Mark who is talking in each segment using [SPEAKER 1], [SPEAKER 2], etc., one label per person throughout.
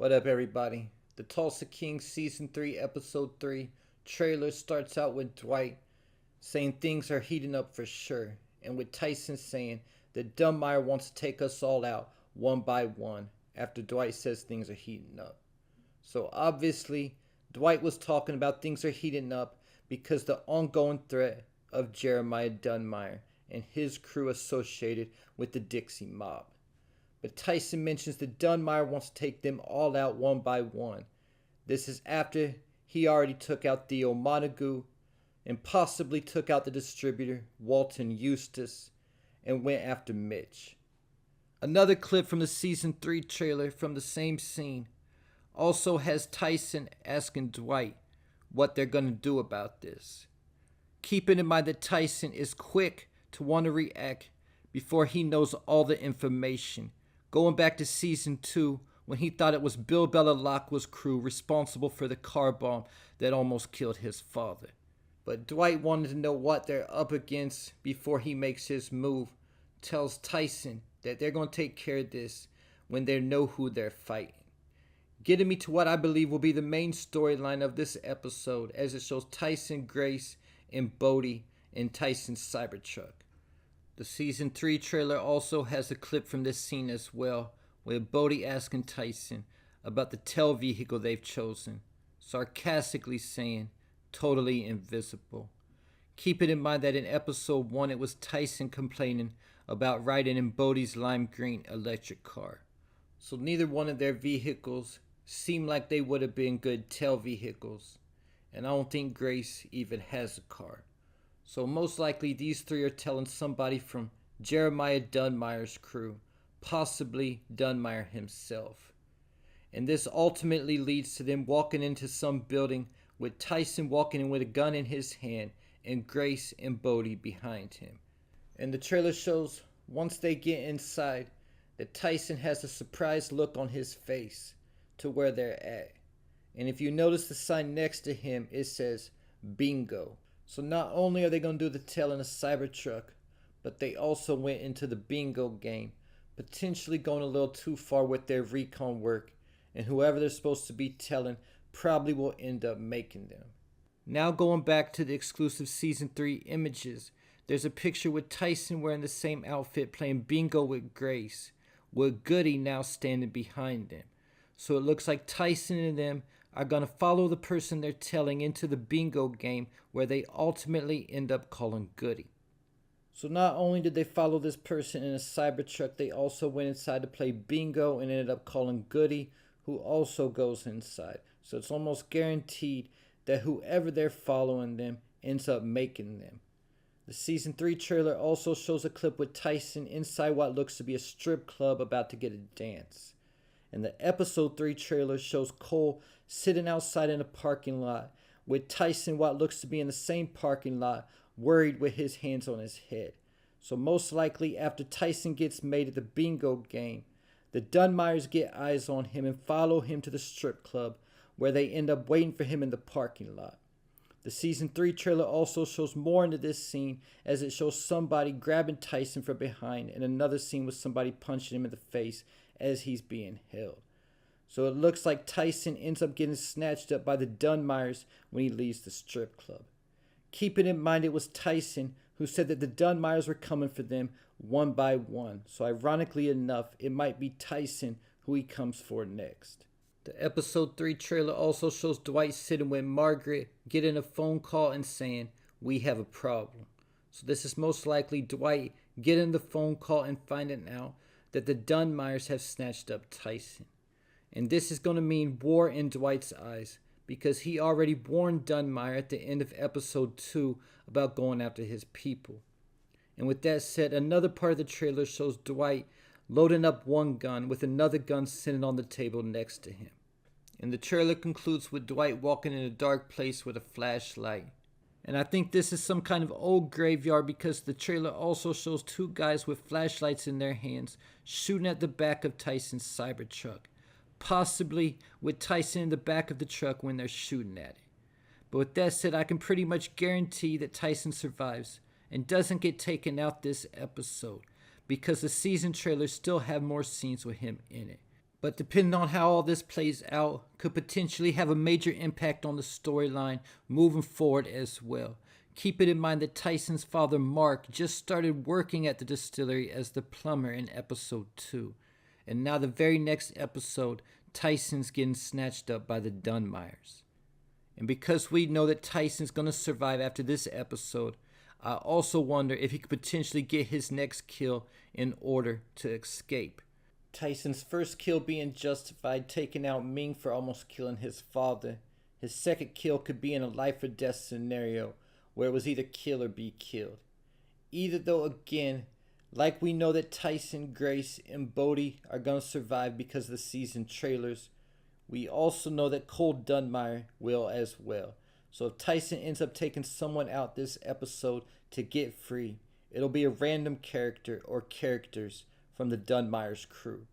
[SPEAKER 1] What up, everybody? The Tulsa King Season 3, Episode 3 trailer starts out with Dwight saying things are heating up for sure, and with Tyson saying that Dunmire wants to take us all out one by one after Dwight says things are heating up. So obviously, Dwight was talking about things are heating up because the ongoing threat of Jeremiah Dunmire and his crew associated with the Dixie Mob. But Tyson mentions that Dunmire wants to take them all out one by one. This is after he already took out Theo Montague and possibly took out the distributor, Walton Eustace, and went after Mitch. Another clip from the Season 3 trailer from the same scene also has Tyson asking Dwight what they're going to do about this. Keeping in mind that Tyson is quick to want to react before he knows all the information, going back to Season 2 when he thought it was Bill Belalacqua's crew responsible for the car bomb that almost killed his father. But Dwight wanted to know what they're up against before he makes his move, tells Tyson that they're going to take care of this when they know who they're fighting. Getting me to what I believe will be the main storyline of this episode, as it shows Tyson, Grace, and Bodie in Tyson's Cybertruck. The Season 3 trailer also has a clip from this scene as well, with Bodie asking Tyson about the tail vehicle they've chosen, sarcastically saying, totally invisible. Keep it in mind that in episode 1 it was Tyson complaining about riding in Bodie's lime green electric car. So neither one of their vehicles seem like they would have been good tail vehicles, and I don't think Grace even has a car. So most likely these three are telling somebody from Jeremiah Dunmire's crew, possibly Dunmire himself. And this ultimately leads to them walking into some building with Tyson walking in with a gun in his hand and Grace and Bodie behind him. And the trailer shows once they get inside that Tyson has a surprised look on his face to where they're at. And if you notice the sign next to him, it says bingo. So not only are they going to do the tail in a Cybertruck, but they also went into the bingo game, potentially going a little too far with their Recon work, and whoever they're supposed to be telling probably will end up making them. Now going back to the exclusive Season 3 images, there's a picture with Tyson wearing the same outfit playing bingo with Grace, with Goody now standing behind them. So it looks like Tyson and them are going to follow the person they're telling into the bingo game where they ultimately end up calling Goody. So not only did they follow this person in a Cybertruck, they also went inside to play bingo and ended up calling Goody, who also goes inside. So it's almost guaranteed that whoever they're following them ends up making them. The Season 3 trailer also shows a clip with Tyson inside what looks to be a strip club about to get a dance. And the Episode 3 trailer shows Cole sitting outside in a parking lot with Tyson what looks to be in the same parking lot, worried with his hands on his head. So most likely after Tyson gets made at the bingo game, the Dunmires get eyes on him and follow him to the strip club where they end up waiting for him in the parking lot. The Season 3 trailer also shows more into this scene as it shows somebody grabbing Tyson from behind and another scene with somebody punching him in the face as he's being held. So it looks like Tyson ends up getting snatched up by the Dunmires when he leaves the strip club. Keeping in mind it was Tyson who said that the Dunmires were coming for them one by one. So ironically enough, it might be Tyson who he comes for next. The Episode 3 trailer also shows Dwight sitting with Margaret, getting a phone call and saying, "We have a problem." So this is most likely Dwight getting the phone call and finding out that the Dunmires have snatched up Tyson. And this is going to mean war in Dwight's eyes, because he already warned Dunmire at the end of Episode 2 about going after his people. And with that said, another part of the trailer shows Dwight loading up one gun with another gun sitting on the table next to him. And the trailer concludes with Dwight walking in a dark place with a flashlight. And I think this is some kind of old graveyard because the trailer also shows two guys with flashlights in their hands shooting at the back of Tyson's Cybertruck. Possibly with Tyson in the back of the truck when they're shooting at it. But with that said, I can pretty much guarantee that Tyson survives and doesn't get taken out this episode because the season trailers still have more scenes with him in it. but depending on how all this plays out, could potentially have a major impact on the storyline moving forward as well. Keep it in mind that Tyson's father, Mark, just started working at the distillery as the plumber in episode 2. And now the very next episode, Tyson's getting snatched up by the Dunmires. And because we know that Tyson's going to survive after this episode, I also wonder if he could potentially get his next kill in order to escape. Tyson's first kill being justified, taking out Ming for almost killing his father. His second kill could be in a life or death scenario, where it was either kill or be killed. Either though, again, like we know that Tyson, Grace, and Bodhi are going to survive because of the season trailers, we also know that Cole Dunmire will as well. So if Tyson ends up taking someone out this episode to get free, it'll be a random character or characters from the Dunmire's crew.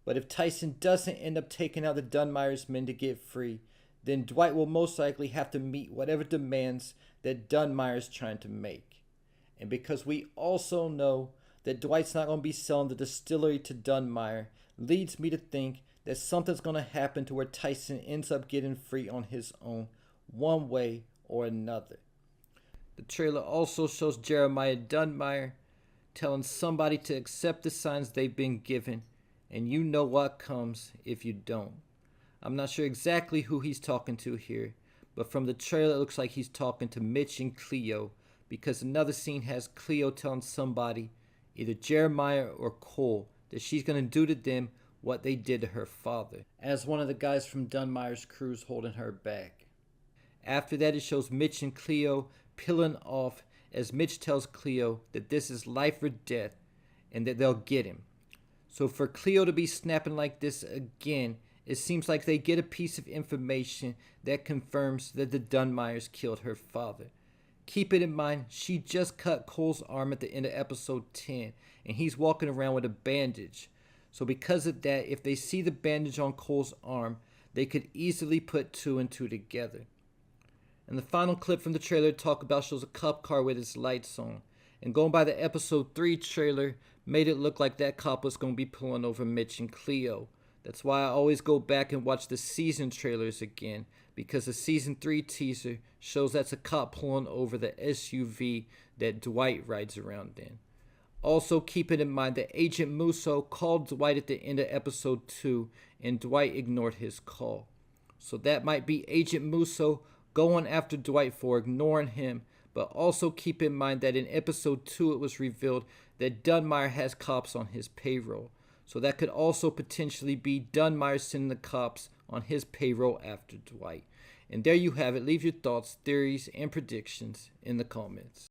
[SPEAKER 1] But if Tyson doesn't end up taking out the Dunmire's men to get free, then Dwight will most likely have to meet whatever demands that Dunmire's trying to make. And because we also know that Dwight's not going to be selling the distillery to Dunmire, leads me to think that something's going to happen to where Tyson ends up getting free on his own, one way or another. The trailer also shows Jeremiah Dunmire telling somebody to accept the signs they've been given, and you know what comes if you don't. I'm not sure exactly who he's talking to here, but from the trailer it looks like he's talking to Mitch and Cleo, because another scene has Cleo telling somebody, either Jeremiah or Cole, that she's going to do to them what they did to her father, as one of the guys from Dunmire's crew's holding her back. After that, it shows Mitch and Cleo peeling off as Mitch tells Cleo that this is life or death and that they'll get him. So for Cleo to be snapping like this again, it seems like they get a piece of information that confirms that the Dunmires killed her father. Keep it in mind, she just cut Cole's arm at the end of episode 10, and he's walking around with a bandage. So because of that, if they see the bandage on Cole's arm, they could easily put 2 and 2 together. And the final clip from the trailer talk about shows a cop car with its lights on. And going by the episode 3 trailer, made it look like that cop was going to be pulling over Mitch and Cleo. That's why I always go back and watch the season trailers again, because the season 3 teaser shows that's a cop pulling over the SUV that Dwight rides around in. Also keep it in mind that Agent Musso called Dwight at the end of episode 2 and Dwight ignored his call. So that might be Agent Musso going after Dwight for ignoring him, but also keep in mind that in episode 2 it was revealed that Dunmire has cops on his payroll. So that could also potentially be Dunmire sending the cops on his payroll after Dwight. And there you have it. Leave your thoughts, theories, and predictions in the comments.